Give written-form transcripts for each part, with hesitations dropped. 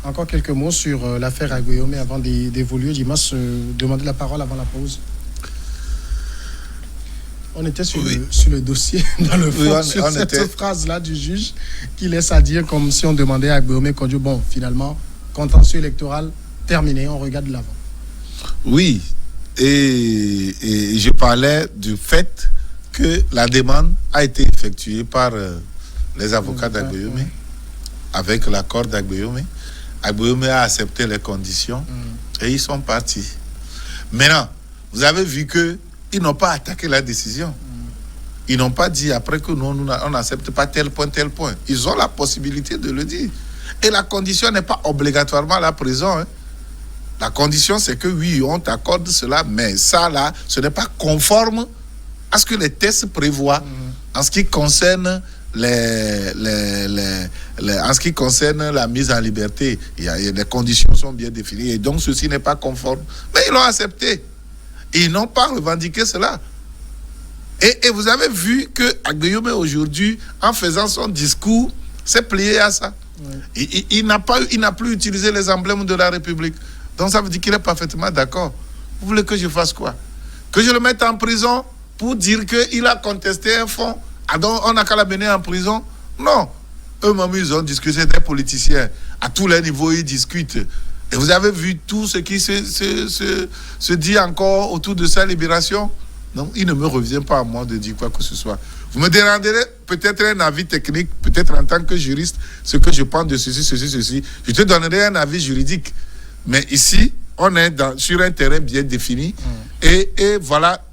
Encore quelques mots sur l'affaire Agueyomé avant d'évoluer. Dimas, demander la parole avant la pause. On était sur le dossier, dans le fond, sur cette phrase-là du juge qui laisse à dire comme si on demandait à Agueyomé qu'on dit, bon, finalement, contentieux électoral terminé, on regarde de l'avant. Oui, et je parlais du fait que la demande a été effectuée par les avocats d'Agueyomé, avec l'accord d'Agueyomé. Agueyomé a accepté les conditions et ils sont partis. Maintenant, vous avez vu qu'ils n'ont pas attaqué la décision. Ils n'ont pas dit après que nous, on n'accepte pas tel point, tel point. Ils ont la possibilité de le dire. Et la condition n'est pas obligatoirement la prison. Hein. La condition, c'est que oui, on t'accorde cela, mais ça, là, ce n'est pas conforme à ce que les tests prévoient en ce qui concerne en ce qui concerne la mise en liberté. Les conditions sont bien définies et donc ceci n'est pas conforme. Mais ils l'ont accepté. Ils n'ont pas revendiqué cela. Et vous avez vu que Agueyomé aujourd'hui, en faisant son discours, s'est plié à ça. Oui. Il n'a plus utilisé les emblèmes de la République. Donc ça veut dire qu'il est parfaitement d'accord. Vous voulez que je fasse quoi? Que je le mette en prison pour dire qu'il a contesté un fonds? Ah donc on n'a qu'à la mener en prison? Non. Eux-mêmes, ils ont discuté, c'est des politiciens. À tous les niveaux, ils discutent. Et vous avez vu tout ce qui se dit encore autour de sa libération? Donc, il ne me revient pas à moi de dire quoi que ce soit. Vous me demanderez peut-être un avis technique, peut-être en tant que juriste, ce que je pense de ceci. Je te donnerai un avis juridique. Mais ici, on est sur un terrain bien défini. Et voilà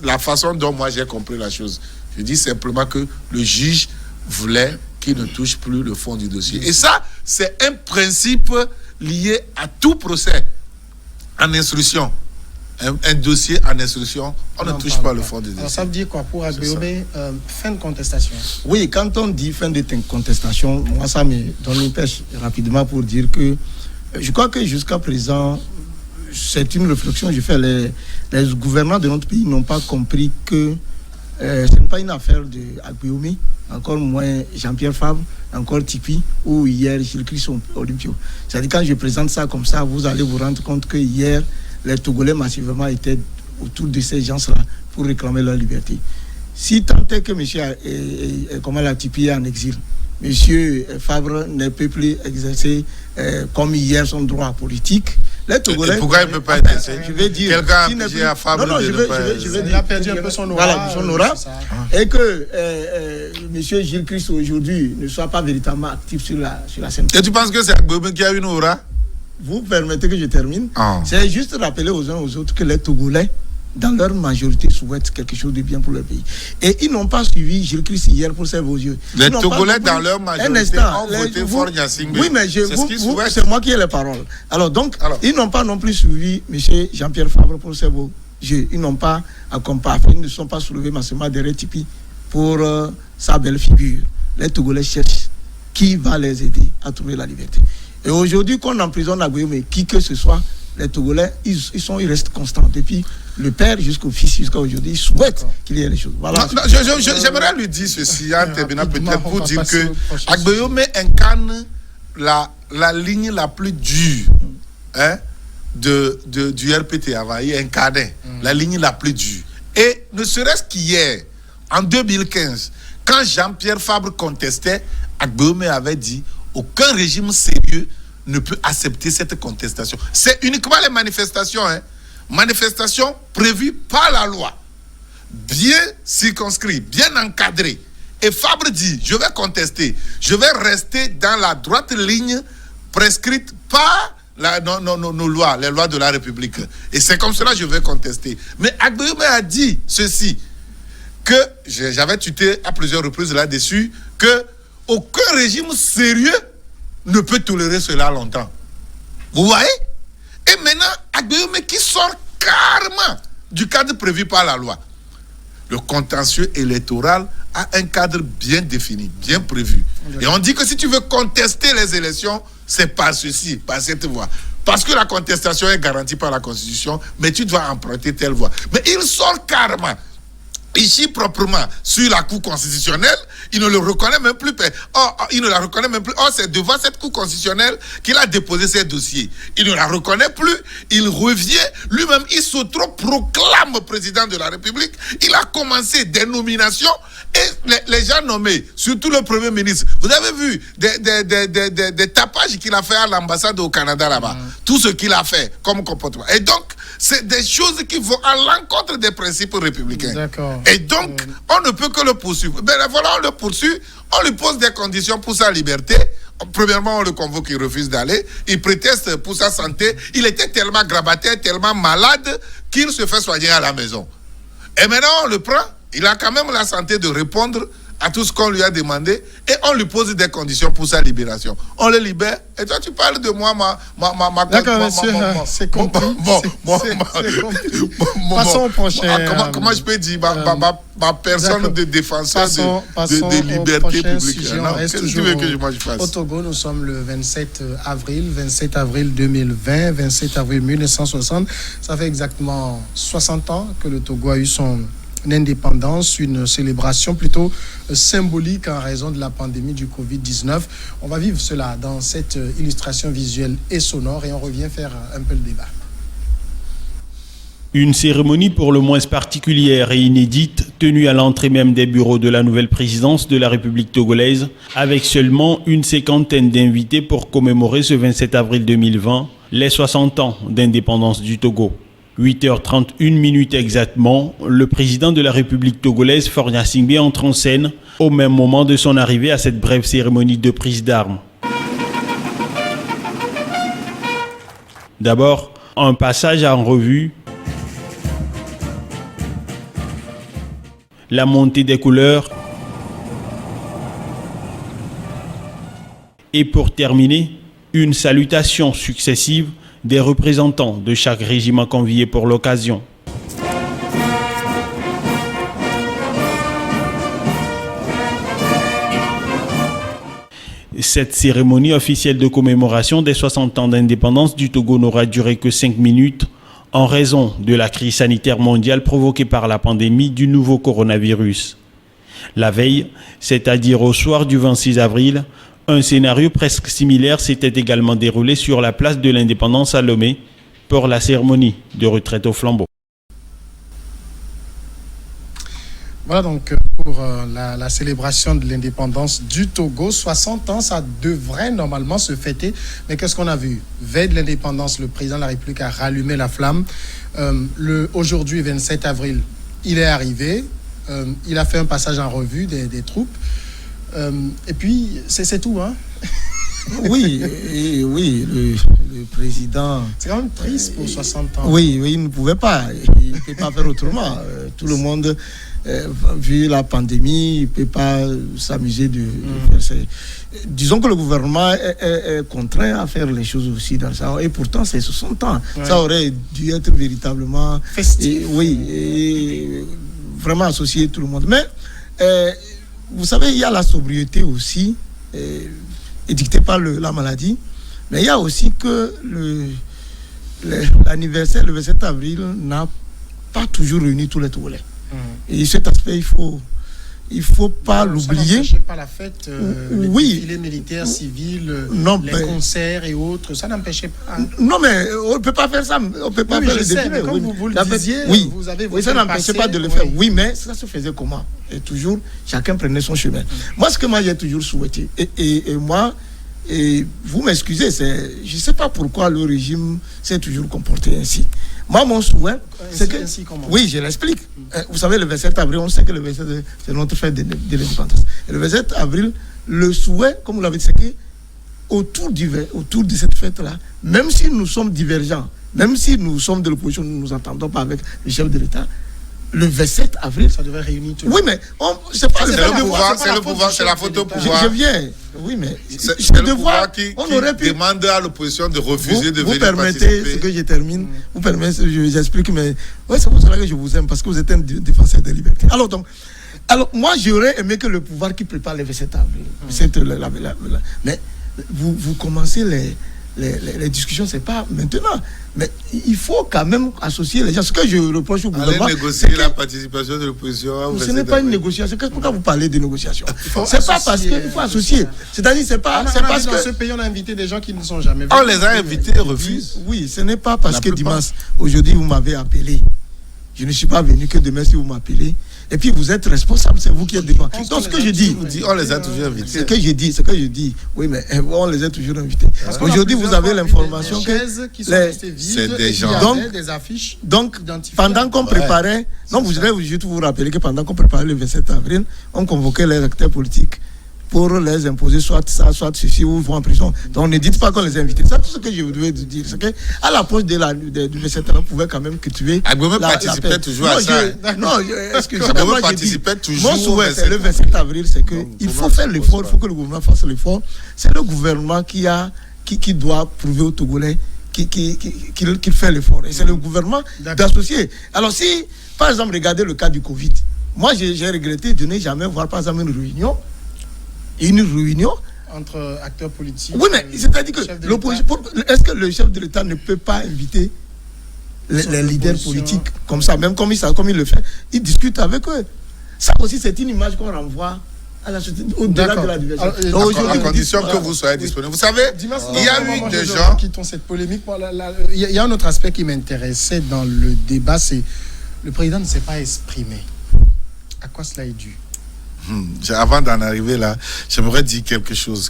la façon dont moi j'ai compris la chose. Je dis simplement que le juge voulait qu'il ne touche plus le fond du dossier. Et ça, c'est un principe lié à tout procès en instruction. Un dossier en instruction, on ne touche pas le fond du dossier. Alors ça veut dire quoi pour Agueyomé, fin de contestation? Oui, quand on dit fin de contestation, moi ça me donne une pêche rapidement pour dire que je crois que jusqu'à présent, c'est une réflexion que je fais. Les gouvernements de notre pays n'ont pas compris que ce n'est pas une affaire d'Agueyomé, encore moins Jean-Pierre Favre, encore Tipi, ou hier Gilles Christ Olympio. C'est-à-dire quand je présente ça comme ça, vous allez vous rendre compte que hier, les Togolais massivement étaient autour de ces gens-là pour réclamer leur liberté. Si tant est que M. Tipi est en exil, M. Favre ne peut plus exercer comme hier son droit polique. Les Togolais, pourquoi il ne peut pas exercer? Je vais dire. Quelqu'un a pigé à Favre. Non, je vais dire. Il a perdu un peu son aura. Voilà, son aura. Et que M. Gilles Christ aujourd'hui ne soit pas véritablement actif sur la scène. Et tu penses que c'est Agueyomé qui a une aura? Vous permettez que je termine. C'est juste rappeler aux uns aux autres que les Togolais, dans leur majorité, souhaitent quelque chose de bien pour leur pays. Et ils n'ont pas suivi Gilles Christ hier pour ses beaux yeux. Les Togolais, dans leur majorité, ont voté for Gnassingbé. Oui, mais c'est moi qui ai les paroles. Alors, ils n'ont pas non plus suivi M. Jean-Pierre Favre pour ses beaux yeux. Ils n'ont pas accompagné, ils ne sont pas soulevés massivement derrière Tipi pour sa belle figure. Les Togolais cherchent qui va les aider à trouver la liberté. Et aujourd'hui, qu'on emprisonne Agueyomé, qui que ce soit, les Togolais, ils restent constants. Depuis le père jusqu'au fils, jusqu'à aujourd'hui, ils souhaitent qu'il y ait les choses. Voilà. J'aimerais lui dire ceci, en terminant peut-être pour dire que Agueyomé incarne la ligne la plus dure du RPT avant. Il incarnait la ligne la plus dure. Et ne serait-ce qu'hier, en 2015, quand Jean-Pierre Fabre contestait, Agueyomé avait dit aucun régime sérieux ne peut accepter cette contestation. C'est uniquement les manifestations, manifestations prévues par la loi, bien circonscrites, bien encadrées. Et Fabre dit, je vais contester, je vais rester dans la droite ligne prescrite par nos lois, les lois de la République. Et c'est comme cela que je vais contester. Mais Agueyomé a dit ceci, que j'avais tuté à plusieurs reprises là-dessus, que aucun régime sérieux ne peut tolérer cela longtemps. Vous voyez? Et maintenant, Agueyomé qui sort carrément du cadre prévu par la loi. Le contentieux électoral a un cadre bien défini, bien prévu. Et on dit que si tu veux contester les élections, c'est par ceci, par cette voie. Parce que la contestation est garantie par la Constitution, mais tu dois emprunter telle voie. Mais il sort carrément. ici proprement sur la Cour constitutionnelle, il ne le reconnaît même plus. Il ne la reconnaît même plus. C'est devant cette Cour constitutionnelle qu'il a déposé ses dossiers. Il ne la reconnaît plus. Il revient lui-même. Il s'auto-proclame président de la République. Il a commencé des nominations et les gens nommés, surtout le Premier ministre. Vous avez vu des tapages qu'il a fait à l'ambassade au Canada là-bas. Tout ce qu'il a fait comme comportement. Et donc, c'est des choses qui vont à l'encontre des principes républicains. D'accord. Et donc, on ne peut que le poursuivre. Ben voilà, on le poursuit, on lui pose des conditions pour sa liberté. Premièrement, on le convoque, il refuse d'aller. Il préteste pour sa santé. Il était tellement grabataire, tellement malade qu'il se fait soigner à la maison. Et maintenant, on le prend. Il a quand même la santé de répondre à tout ce qu'on lui a demandé et on lui pose des conditions pour sa libération. On le libère et toi tu parles de moi, D'accord, monsieur, c'est compris. Passons au prochain. Comment je peux dire ma personne de défenseur de liberté publique. Qu'est-ce que tu veux que moi je fasse? Au Togo, nous sommes le 27 avril 2020, 27 avril 1960. Ça fait exactement 60 ans que le Togo a eu son indépendance, une célébration plutôt symbolique en raison de la pandémie du Covid-19. On va vivre cela dans cette illustration visuelle et sonore et on revient faire un peu le débat. Une cérémonie pour le moins particulière et inédite tenue à l'entrée même des bureaux de la nouvelle présidence de la République togolaise avec seulement une cinquantaine d'invités pour commémorer ce 27 avril 2020 les 60 ans d'indépendance du Togo. 8h31 exactement, le président de la République togolaise, Faure Gnassingbé, entre en scène au même moment de son arrivée à cette brève cérémonie de prise d'armes. D'abord, un passage en revue, la montée des couleurs et pour terminer, une salutation successive des représentants de chaque régiment convié pour l'occasion. Cette cérémonie officielle de commémoration des 60 ans d'indépendance du Togo n'aura duré que 5 minutes en raison de la crise sanitaire mondiale provoquée par la pandémie du nouveau coronavirus. La veille, c'est-à-dire au soir du 26 avril, un scénario presque similaire s'était également déroulé sur la place de l'Indépendance à Lomé pour la cérémonie de retraite au flambeau. Voilà donc pour la célébration de l'indépendance du Togo. 60 ans, ça devrait normalement se fêter. Mais qu'est-ce qu'on a vu? Veille de l'indépendance, le président de la République a rallumé la flamme. Aujourd'hui, 27 avril, il est arrivé. Il a fait un passage en revue des troupes. Et puis, c'est tout, hein? Oui, le président... C'est quand même triste pour 60 ans. Oui, il ne pouvait pas. Il ne peut pas faire autrement. Tout le monde, vu la pandémie, il ne peut pas s'amuser de faire ça. Disons que le gouvernement est contraint à faire les choses aussi dans ça. Et pourtant, c'est 60 ans. Ouais. Ça aurait dû être véritablement... festif. Et vraiment associer tout le monde. Mais... vous savez, il y a la sobriété aussi, édictée par la maladie, mais il y a aussi que l'anniversaire, le 27 avril, n'a pas toujours réuni tous les Togolais. Et cet aspect, il faut pas l'oublier. Ça n'empêchait pas la fête, les défilés militaires, civils, les concerts et autres, ça n'empêchait pas. Non, mais on ne peut pas faire ça. On peut pas faire les défilés. Comme vous le disiez, vous avez ça n'empêchait pas de le faire. Oui, mais ça se faisait comment? Et toujours, chacun prenait son chemin. Moi, ce que moi j'ai toujours souhaité, et moi, et vous m'excusez, je ne sais pas pourquoi le régime s'est toujours comporté ainsi. Moi, mon souhait, c'est que... Oui, je l'explique. Vous savez, le 27 avril, on sait que le 27 c'est notre fête de l'indépendance. Et le 27 avril, le souhait, comme vous l'avez dit, c'est que autour de cette fête-là, même si nous sommes divergents, même si nous sommes de l'opposition, nous ne nous entendons pas avec le chef de l'État, le 27 avril... Ça devrait réunir tout le monde. Oui, mais c'est pas le pouvoir, c'est la faute au pouvoir. Je viens. Oui, mais c'est le pouvoir qui demande à l'opposition de refuser de venir participer. Vous permettez ce que je termine. Vous permettez, j'explique, mais ouais, c'est pour cela que je vous aime, parce que vous êtes un défenseur des libertés. Alors moi, j'aurais aimé que le pouvoir qui prépare le 27 avril, mais vous commencez les discussions, c'est pas maintenant. Mais il faut quand même associer les gens. Ce que je reproche au gouvernement, allez négocier la participation de l'opposition. Ce n'est pas une négociation. Pourquoi vous parlez de négociation? C'est pas parce qu'il faut associer. C'est-à-dire, c'est pas parce que dans ce pays, on a invité des gens qui ne sont jamais venus. On les a invités et refusent. Oui, ce n'est pas parce que Dimas, aujourd'hui, vous m'avez appelé. Je ne suis pas venu que demain si vous m'appelez. Et puis vous êtes responsable, c'est vous qui êtes devant. Donc ce que je dis, on les a toujours invités. Ce que je dis, oui, mais on les a toujours invités. Aujourd'hui, vous avez l'information que c'est des gens. Des affiches. Donc, pendant qu'on préparait, non, je voulais juste vous rappeler que pendant qu'on préparait le 27 avril, on convoquait les acteurs politiques pour les imposer soit ça, soit ceci, ou ils vont en prison. Donc ne dites pas qu'on les a invités. C'est tout ce que je devais dire. C'est qu'à l'approche du 27 avril, on pouvait quand même cultiver. Agbomé participait toujours à ça. Agbomé participait toujours. Mon souhait, c'est le 27 avril, c'est qu'il faut faire l'effort, il faut que le gouvernement fasse l'effort. C'est le gouvernement qui doit prouver aux Togolais qu'il fait l'effort. Et c'est le gouvernement d'associer. Alors si, par exemple, regardez le cas du Covid. Moi, j'ai regretté de ne jamais voir, par exemple, une réunion entre acteurs politiques. Oui, mais c'est-à-dire que l'opposition. Est-ce que le chef de l'État ne peut pas inviter les leaders politiques comme ça, même comme il le fait, il discute avec eux. Ça aussi, c'est une image qu'on renvoie à la société au-delà de la diversité. À condition que vous soyez disponible. Vous savez, il y a eu des gens qui ont cette polémique. Il y a un autre aspect qui m'intéressait dans le débat, c'est le président ne s'est pas exprimé. À quoi cela est dû? Avant d'en arriver là, j'aimerais dire quelque chose.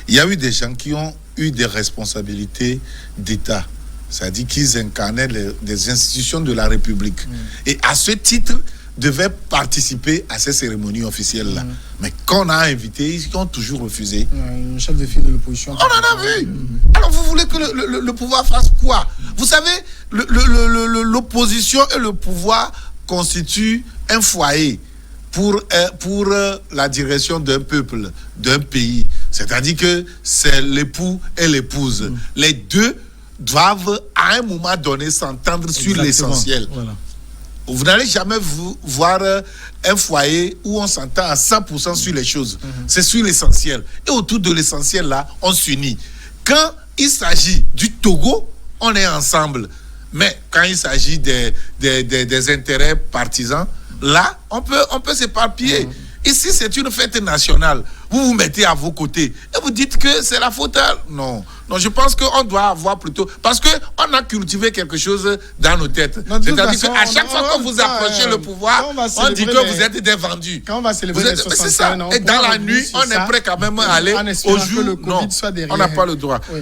Il y a eu des gens qui ont eu des responsabilités d'État. C'est-à-dire qu'ils incarnaient des institutions de la République. Et à ce titre, devaient participer à ces cérémonies officielles-là. Mais quand on a invité, ils ont toujours refusé. Le chef de file de l'opposition. On en a vu. Alors vous voulez que le pouvoir fasse quoi? Vous savez, l'opposition et le pouvoir constituent un foyer pour la direction d'un peuple, d'un pays. C'est-à-dire que c'est l'époux et l'épouse. Les deux doivent à un moment donné s'entendre sur l'essentiel. Voilà. Vous n'allez jamais voir un foyer où on s'entend à 100% sur les choses. C'est sur l'essentiel. Et autour de l'essentiel, là, on s'unit. Quand il s'agit du Togo, on est ensemble. Mais quand il s'agit des intérêts partisans, là, on peut s'éparpiller. Ici, c'est une fête nationale. Vous vous mettez à vos côtés et vous dites que c'est la faute à... Non, je pense qu'on doit avoir plutôt... Parce qu'on a cultivé quelque chose dans nos têtes. C'est-à-dire qu'à chaque fois que vous approchez le pouvoir, on dit que vous êtes des vendus. Quand on va célébrer les 61 ans... Et dans la nuit, on est prêt quand même à aller au jour. Non, on n'a pas le droit. Oui.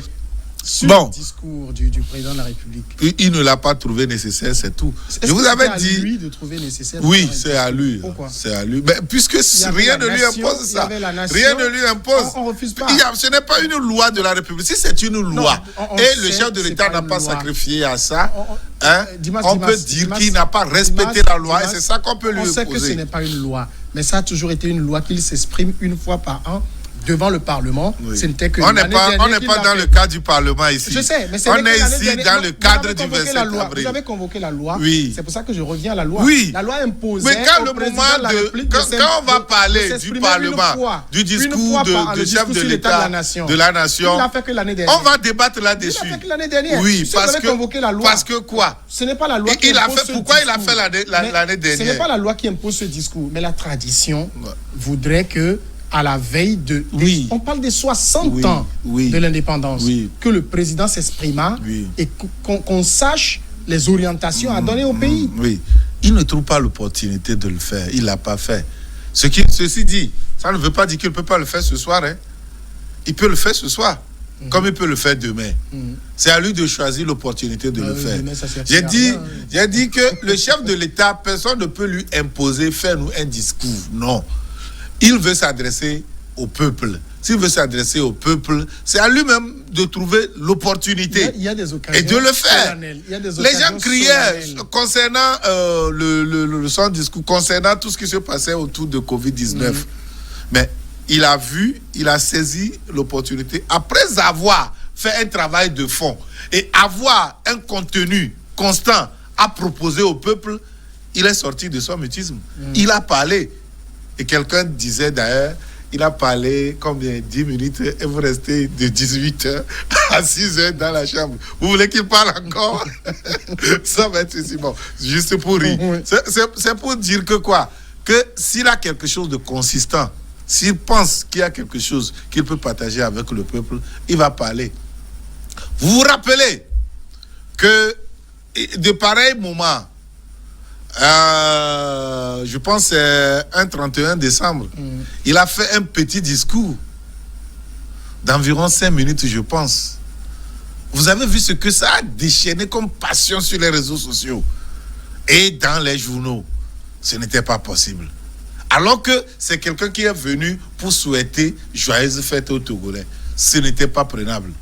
Sur le discours du président de la République. Il ne l'a pas trouvé nécessaire, c'est tout. Je vous avais dit... C'est à lui de trouver nécessaire. Oui, c'est à lui. Pourquoi? C'est à lui. Mais puisque rien ne lui impose ça. Rien ne lui impose. On refuse pas. Ce n'est pas une loi de la République. Si c'est une loi, et le chef de l'État n'a pas sacrifié à ça, on peut dire qu'il n'a pas respecté la loi et c'est ça qu'on peut lui imposer. On sait que ce n'est pas une loi, mais ça a toujours été une loi qu'il s'exprime une fois par an devant le Parlement. Oui. Ce n'était que on n'est pas dans le cadre du Parlement ici. Je sais, mais on est ici dans le cadre du 27 avril. Vous avez convoqué la loi. Oui. C'est pour ça que je reviens à la loi. Oui. La loi imposait. Mais quand le moment quand on va parler du Parlement, du discours du chef de l'État, de la nation, il a fait que l'année dernière. On va débattre là-dessus. Il a fait que l'année dernière. Oui, parce que quoi? Ce n'est pas la loi qui impose ce discours. Pourquoi il a fait l'année dernière? Ce n'est pas la loi qui impose ce discours, mais la tradition voudrait que à la veille de... On parle des 60 ans de l'indépendance, que le président s'exprima et qu'on sache les orientations à donner au pays. Oui, il ne trouve pas l'opportunité de le faire. Il ne l'a pas fait. Ceci dit, ça ne veut pas dire qu'il ne peut pas le faire ce soir. Hein. Il peut le faire ce soir, comme il peut le faire demain. C'est à lui de choisir l'opportunité de le faire. J'ai dit que le chef de l'État, personne ne peut lui imposer, faire nous un discours. Non. Il veut s'adresser au peuple. S'il veut s'adresser au peuple, c'est à lui-même de trouver l'opportunité et de le faire. Les gens criaient concernant son discours, concernant tout ce qui se passait autour de Covid-19. Mais il a vu, il a saisi l'opportunité. Après avoir fait un travail de fond et avoir un contenu constant à proposer au peuple, il est sorti de son mutisme. Il a parlé. Et quelqu'un disait d'ailleurs il a parlé combien 10 minutes et vous restez de 18h à 6h dans la chambre. Vous voulez qu'il parle encore? Ça va être aussi bon. Juste pour rire. C'est pour dire que quoi? Que s'il a quelque chose de consistant, s'il pense qu'il y a quelque chose qu'il peut partager avec le peuple, il va parler. Vous vous rappelez que de pareils moments, je pense un 31 décembre, il a fait un petit discours d'environ 5 minutes, je pense. Vous avez vu ce que ça a déchaîné comme passion sur les réseaux sociaux et dans les journaux. Ce n'était pas possible. Alors que c'est quelqu'un qui est venu pour souhaiter joyeuses fêtes aux Togolais. Ce n'était pas prenable.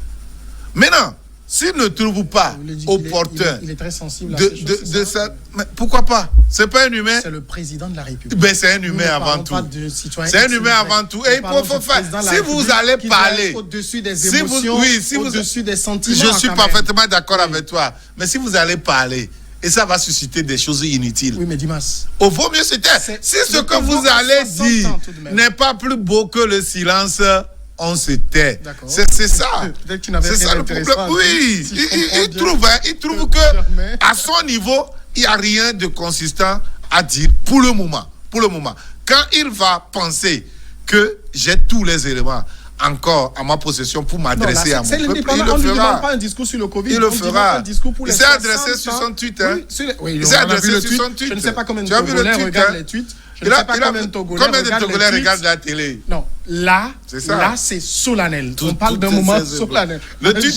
Maintenant, s'il ne trouve pas opportun il est très sensible à de ça, mais pourquoi pas? C'est pas un humain. C'est le président de la République. Ben, c'est un humain avant tout. C'est un humain avant tout. Et il faut faire. Si vous allez parler au-dessus des émotions, au-dessus des sentiments. Je suis parfaitement d'accord avec toi. Mais si vous allez parler, et ça va susciter des choses inutiles. Oui, mais Dimas. Au vaut mieux se taire. Si ce que vous allez dire n'est pas plus beau que le silence, on se tait. C'est ça. C'est ça le problème. Oui, il trouve que à son niveau, il n'y a rien de consistant à dire pour le moment. Pour le moment. Quand il va penser que j'ai tous les éléments encore à ma possession pour m'adresser à mon peuple, il le fera. On ne demande pas un discours sur le Covid. Il le fera. Il s'est adressé sur son tweet. Oui, il s'est adressé sur son tweet. Je ne sais pas combien de Togolais regardent les tweets. Combien de Togolais regardent la télé? Non, là, c'est solennel. On parle d'un moment solennel. Le tweet,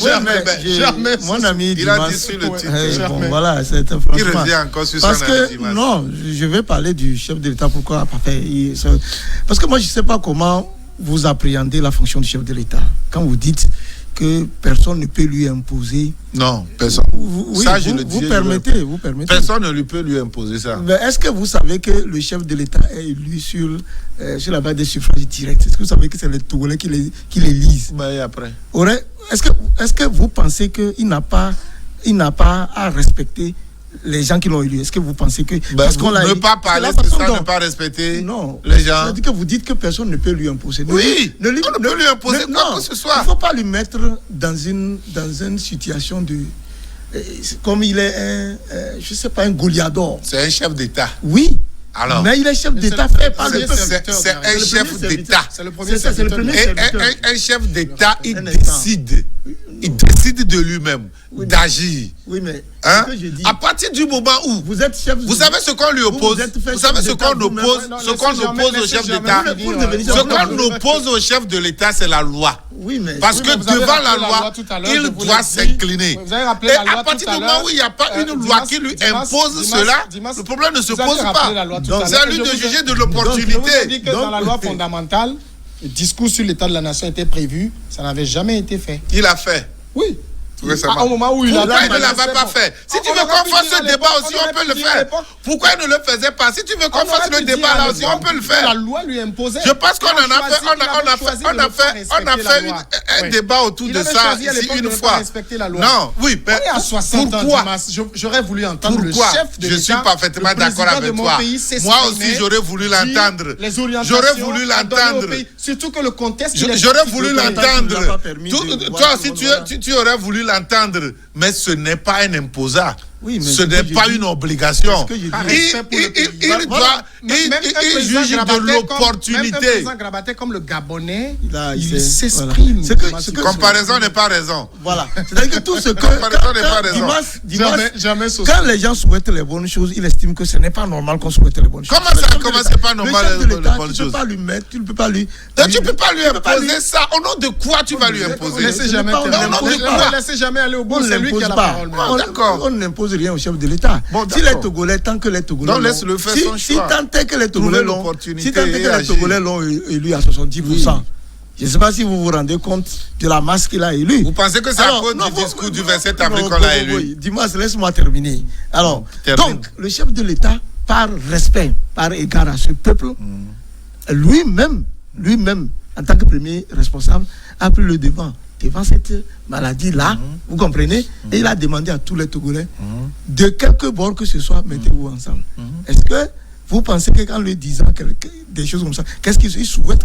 jamais. Mon ami il a dit sur le tweet. Bon, voilà, c'est il revient encore sur son analyse. Non, je vais parler du chef de l'État. Pourquoi n'a pas fait? Parce que moi, je ne sais pas comment vous appréhendez la fonction du chef de l'État. Quand vous dites que personne ne peut lui imposer. Non, personne. Ça, je le dis. Vous permettez. Personne ne lui peut lui imposer ça. Mais est-ce que vous savez que le chef de l'État est élu sur la base des suffrages directs? Est-ce que vous savez que c'est les Togolais qui l'élisent? Et après. Est-ce que vous pensez qu'il n'a pas à respecter les gens qui l'ont élu? Est-ce que vous pensez que... parce qu'on ne pas parler, c'est ça, ne pas respecter les gens. C'est-à-dire que vous dites que personne ne peut lui imposer. Oui, on ne peut lui imposer quoi que ce soit. Il ne faut pas lui mettre dans une situation de... Comme il est je ne sais pas, un Goliador. C'est un chef d'État. Oui. Alors, mais il est chef d'État fait par le peuple. C'est un chef d'État. C'est le premier serviteur. Un chef d'État, il décide. Il décide de lui-même d'agir. Oui, mais à partir du moment où vous êtes chef, vous savez ce qu'on lui oppose, vous savez ce qu'on oppose, au chef d'État. Ce qu'on oppose au chef de l'État, c'est la loi. Oui, mais parce que devant la loi, il doit s'incliner. Et à partir du moment où il n'y a pas une loi qui lui impose cela, le problème ne se pose pas. C'est à lui de juger de l'opportunité. Dans la loi fondamentale, le discours sur l'état de la nation était prévu, ça n'avait jamais été fait. Il a fait. Oui. Au moment où il ne l'avait pas fait. Si tu veux qu'on fasse ce débat aussi, on peut le faire. Pourquoi il ne le faisait pas? Si tu veux qu'on fasse le débat là aussi, on peut le faire. La loi lui imposait. Je pense qu'on en a fait un débat autour de ça ici une fois. Non, oui, mais pourquoi? J'aurais voulu entendre le chef de l'État. Je suis parfaitement d'accord avec toi. Moi aussi, j'aurais voulu l'entendre. J'aurais voulu l'entendre. Surtout que le contexte. J'aurais voulu l'entendre. Toi aussi, tu aurais voulu l'entendre, mais ce n'est pas un imposant. Oui, ce n'est pas une obligation. Il juge de l'opportunité. Même un président Grabaté comme le Gabonais, il s'exprime. Comparaison n'est pas raison. Voilà. C'est-à-dire que tout ce que... Comparaison n'est pas raison. Quand les gens souhaitent les bonnes choses, ils estiment que ce n'est pas normal qu'on souhaite les bonnes choses. Comment c'est pas normal les bonnes choses? Tu ne peux pas lui mettre, tu ne peux pas lui... Tu ne peux pas lui imposer ça. Au nom de quoi tu vas lui imposer? Laissez jamais aller au bout. C'est lui qui a la parole. D'accord. On n'impose rien au chef de l'État. Si les Togolais, tant que les Togolais laisse-le faire son choix. Si tant est que les Togolais l'ont élu à 70%, je ne sais pas si vous vous rendez compte de la masse qu'il a élu. Vous pensez que c'est à cause du discours du 27 avril qu'on l'a élu? Dis-moi, laisse-moi terminer. Alors, donc, le chef de l'État, par respect, par égard à ce peuple, lui-même, en tant que premier responsable, a pris le devant cette maladie-là, vous comprenez? Et il a demandé à tous les Togolais, de quelque bord que ce soit, mettez-vous ensemble. Est-ce que vous pensez que qu'en lui disant des choses comme ça. Qu'est-ce qu'ils souhaitent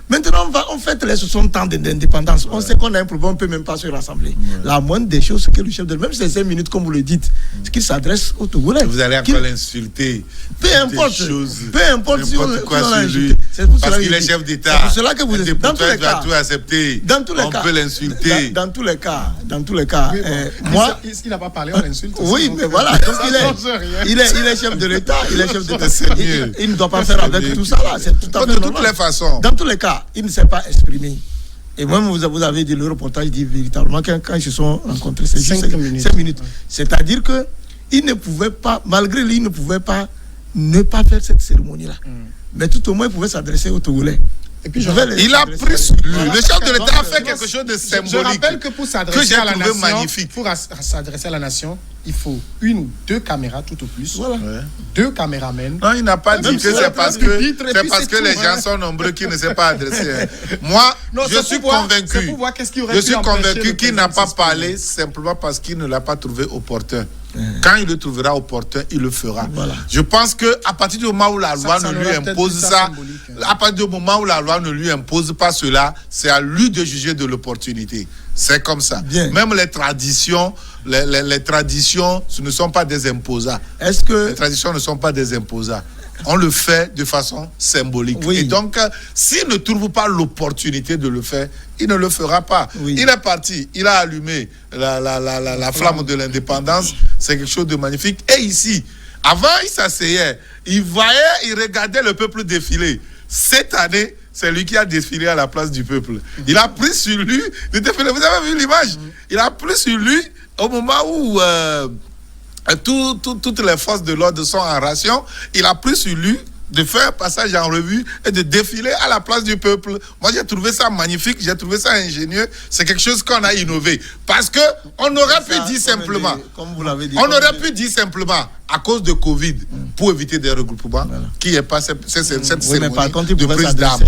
Maintenant, on fête les 60 ans d'indépendance. On sait qu'on a un problème, on ne peut même pas se rassembler. La moindre des choses, c'est que le chef de... Même si c'est 5 minutes, comme vous le dites, c'est qu'il s'adresse aux Togolais. Vous allez encore l'insulter. Peu importe si on l'insulte. Parce qu'il est chef d'État. C'est pour cela que vous êtes... Dans tous les cas, tout accepter. On peut l'insulter. Dans tous les cas, moi... Il n'a pas parlé, on l'insulte. Oui, mais voilà. Donc il est chef de l'État. Il est chef d'État. Il ne doit pas faire avec tout ça là. C'est tout à fait normal. De toutes les façons. Dans tous les cas, il ne s'est pas exprimé. Et même vous avez dit, le reportage dit véritablement quand ils se sont rencontrés, c'est 5 minutes. C'est-à-dire que il ne pouvait pas, malgré lui, il ne pouvait pas ne pas faire cette cérémonie-là. Mais tout au moins, il pouvait s'adresser aux Togolais. Et puis il a pris sur lui. Le chef de l'État a fait quelque chose de symbolique. Je rappelle que pour s'adresser à la nation, s'adresser à la nation, il faut 1 ou 2 caméras tout au plus. Voilà. 2 caméramens. Non, il n'a pas dit que c'est parce que les gens sont nombreux qu'il ne s'est pas adressé. Moi, je suis convaincu qu'il n'a pas parlé simplement parce qu'il ne l'a pas trouvé opportun. Quand il le trouvera opportun, il le fera. Voilà. Je pense qu'à partir du moment où la loi ne lui impose ça, à partir du moment où la loi ne lui impose pas cela, c'est à lui de juger de l'opportunité. C'est comme ça. Bien. Même les traditions, les traditions, ce ne sont pas des imposats. Les traditions ne sont pas des imposats. On le fait de façon symbolique. Oui. Et donc, s'il ne trouve pas l'opportunité de le faire, il ne le fera pas. Oui. Il est parti, il a allumé la flamme de l'indépendance. C'est quelque chose de magnifique. Et ici, avant, il s'asseyait, il voyait, il regardait le peuple défiler. Cette année, c'est lui qui a défilé à la place du peuple. Il a pris sur lui le défilé. Vous avez vu l'image? Il a pris sur lui au moment où... toutes les forces de l'ordre sont en ration. Il a pris sur lui de faire un passage en revue et de défiler à la place du peuple. Moi, j'ai trouvé ça magnifique, j'ai trouvé ça ingénieux. C'est quelque chose qu'on a innové. Parce que on aurait pu dire simplement, à cause de Covid, pour éviter des regroupements, qui n'est pas cette cérémonie de prise d'armes.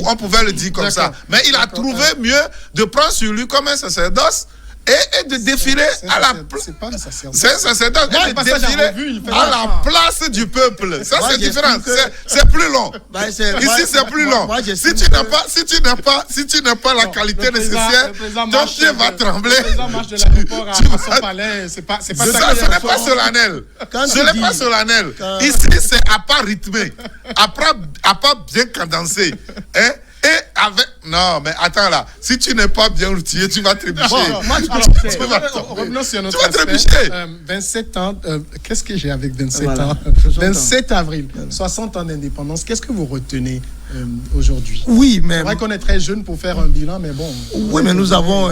On pouvait le dire comme ça. Mais il a trouvé mieux de prendre sur lui comme un sacerdoce et de défiler à la place. C'est pas un sacerdoce. C'est un sacerdoce. Et de défiler à la place du peuple. Ça, c'est différent. C'est plus long. Ici, c'est plus long. Si tu n'as pas la qualité nécessaire, ton pied va trembler. C'est pas ce n'est pas solennel. Ce n'est pas solennel. Ici, c'est à pas rythmé, à pas bien cadencé. Et avec... Non, mais attends là. Si tu n'es pas bien outillé, tu vas trébucher. Revenons sur notre aspect. 27 ans. Qu'est-ce que j'ai avec 27 ans 27 avril, 60 ans d'indépendance. Qu'est-ce que vous retenez aujourd'hui? Oui, mais... C'est vrai qu'on est très jeune pour faire un bilan, mais bon... Oui, mais nous avons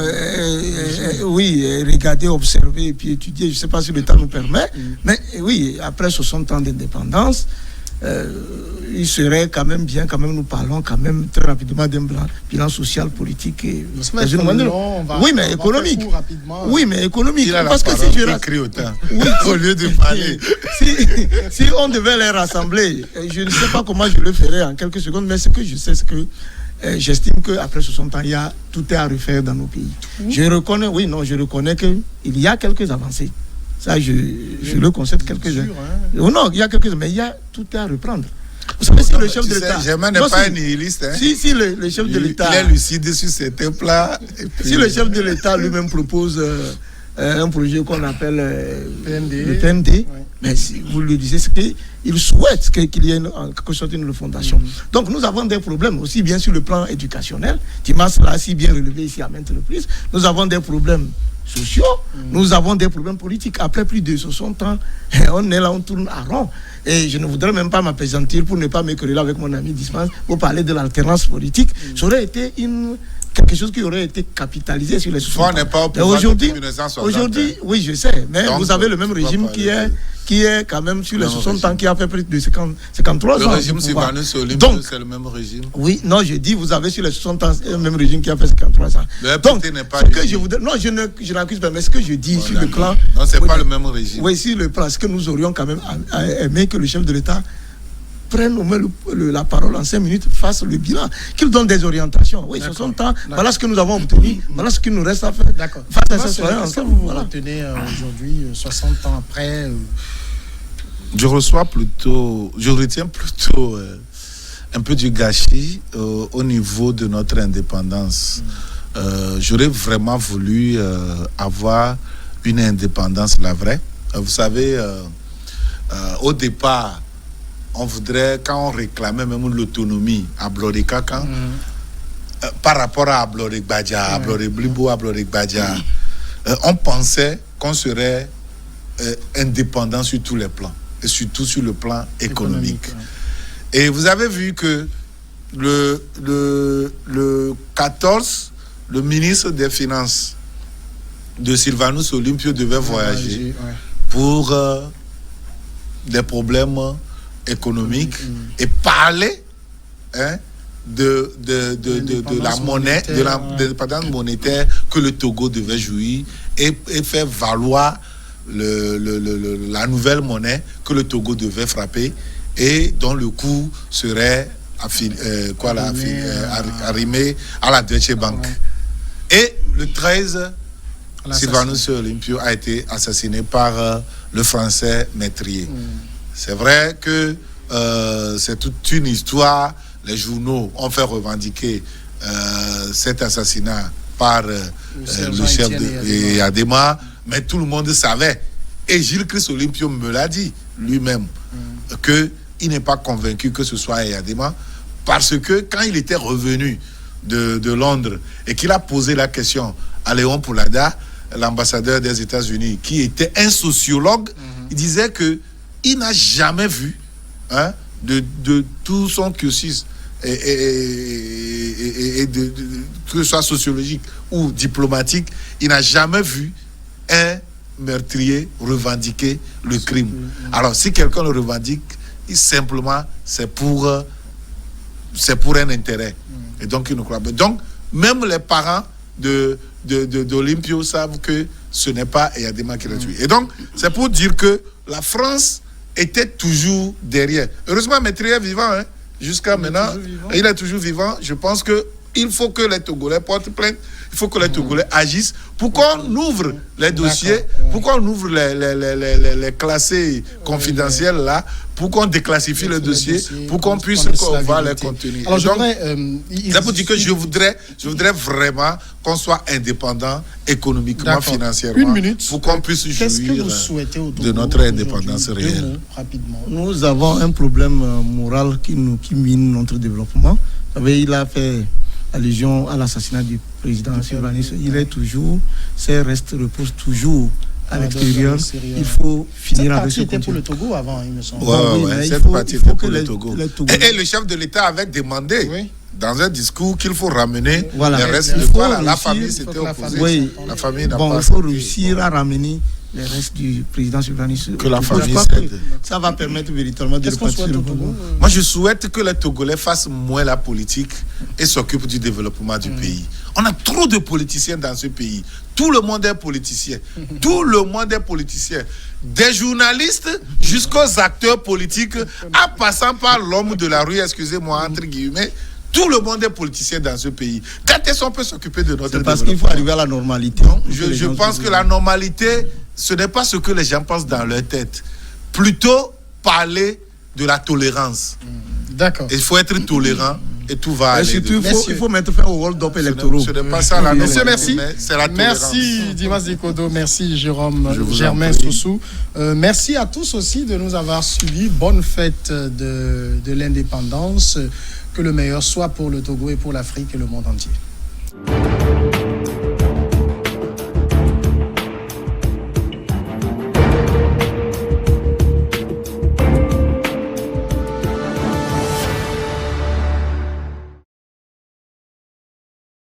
regardé, observé et puis étudié. Je ne sais pas si le temps nous permet. Mais oui, après 60 ans d'indépendance... il serait quand même bien, nous parlons quand même très rapidement d'un bilan social, politique et oui, mais économique. Oui, mais économique. Parce que si je écrit autant, au lieu de parler. Si on devait les rassembler, je ne sais pas comment je le ferais en quelques secondes, mais ce que je sais, c'est que j'estime qu'après 60 ans, tout est à refaire dans nos pays. Je reconnais qu'il y a quelques avancées. Ça, je le concède quelques-uns. Non, il y a quelques-uns, mais tout est à reprendre. Vous savez, si le chef de l'État... Germain n'est pas un nihiliste. Si le chef de l'État... Il est lucide sur certains plats. Si le chef de l'État lui-même propose un projet qu'on appelle le PND, oui. Mais si vous le disiez, c'est qu'il souhaite qu'il y ait en quelque sorte une refondation. Donc nous avons des problèmes, aussi bien sur le plan éducationnel. Timas l'a si bien relevé ici à maintes reprises. Nous avons des problèmes sociaux, nous avons des problèmes politiques. Après plus de 60 ans, on est là, on tourne à rond. Et je ne voudrais même pas m'appesantir pour ne pas me quereller avec mon ami Dismas pour parler de l'alternance politique. Ça aurait été quelque chose qui aurait été capitalisé sur les 60 ans. On n'est pas au pouvoir depuis 1960. Aujourd'hui, oui, je sais, mais donc, vous avez le même régime qui est quand même sur les 60 ans, qui a fait plus de 53 ans. Le régime Sylvanus Olympus, c'est le même régime. Oui, non, je dis, vous avez sur les 60 ans le même régime qui a fait 53 ans. Le donc, n'est pas ce que je voudrais, non, je n'accuse pas, mais ce que je dis sur le plan... Non, c'est pas le même régime. Oui, sur le plan, ce que nous aurions quand même aimé que le chef de l'État prenne au moins la parole en 5 minutes, fasse le bilan, qu'il donne des orientations. Oui, 60 ans, voilà ce que nous avons obtenu, voilà ce qu'il nous reste à faire. D'accord. Est-ce que vous retenez aujourd'hui, 60 ans après Je retiens plutôt un peu du gâchis au niveau de notre indépendance. J'aurais vraiment voulu avoir une indépendance, la vraie. Vous savez, au départ, on voudrait, quand on réclamait même l'autonomie à Bloré-Kakan, par rapport à Bloré-Gbadja, à Bloré-Blibo, à Bloré-Gbadja, on pensait qu'on serait indépendant sur tous les plans, et surtout sur le plan économique. Et vous avez vu que le 14, le ministre des Finances de Sylvanus Olympio devait voyager pour des problèmes économiques et parler de la monnaie, de l'indépendance monétaire que le Togo devait jouir et faire valoir la nouvelle monnaie que le Togo devait frapper et dont le coût serait arrimé à la Deutsche Bank. Et le 13, Sylvanus Olympio a été assassiné par le français Métrier. C'est vrai que c'est toute une histoire. Les journaux ont fait revendiquer cet assassinat par le chef de Eyadema, mais tout le monde savait. Et Gilles Christ Olympio me l'a dit lui-même, qu'il n'est pas convaincu que ce soit Eyadema, parce que quand il était revenu de Londres et qu'il a posé la question à Léon Poulada, l'ambassadeur des États-Unis, qui était un sociologue, il disait qu'il n'a jamais vu de tout son cursus, et que ce soit sociologique ou diplomatique, il n'a jamais vu un meurtrier revendiquer le crime. Alors, si quelqu'un le revendique, simplement, c'est pour un intérêt. Et donc, il ne croit pas. Donc, même les parents d'Olympio savent que ce n'est pas Eyadema qui l'a tué. Et donc, c'est pour dire que la France était toujours derrière. Heureusement, Métrier est vivant, jusqu'à maintenant. Il est toujours vivant. Je pense qu'il faut que les Togolais portent plainte. Il faut que les Togolais agissent pour qu'on ouvre les dossiers, pour qu'on ouvre les classés confidentiels là, pour qu'on déclassifie le dossier, pour qu'on puisse voir les contenus. Alors, c'est pour dire que je voudrais vraiment qu'on soit indépendant économiquement, financièrement, une minute, pour qu'on puisse jouir de notre indépendance réelle. Rapidement. Nous avons un problème moral qui mine notre développement. Vous savez, il a fait allusion à l'assassinat du président Sylvanus. Il est toujours, ses restes reposent toujours à l'extérieur. Il faut finir avec ce c'était pour le Togo avant, il me semble. Cette partie était pour le Togo. Et le chef de l'État avait demandé dans un discours qu'il faut ramener les restes de quoi la famille s'était opposée. La famille n'a pas. Il faut réussir à ramener les restes du président Sylvanus. Que la famille cède. Ça va permettre véritablement de repartir le Togo. Moi, je souhaite que les Togolais fassent moins la politique et s'occupent du développement du pays. On a trop de politiciens dans ce pays. Tout le monde est politicien. Tout le monde est politicien. Des journalistes jusqu'aux acteurs politiques, en passant par l'homme de la rue, excusez-moi, entre guillemets. Tout le monde est politicien dans ce pays. Quand est-ce qu'on peut s'occuper de notre développement? Parce qu'il faut arriver à la normalité. Je pense que la normalité, ce n'est pas ce que les gens pensent dans leur tête. Plutôt parler de la tolérance. D'accord. Il faut être tolérant et tout va aller. Surtout, il faut mettre fin au hold-up électoraux. Ce n'est pas ça la normalité. Monsieur, merci. C'est la tolérance. Merci Dimas Dikodo, merci Jérôme Germain Soussou. Merci à tous aussi de nous avoir suivis. Bonne fête de l'indépendance. Que le meilleur soit pour le Togo et pour l'Afrique et le monde entier.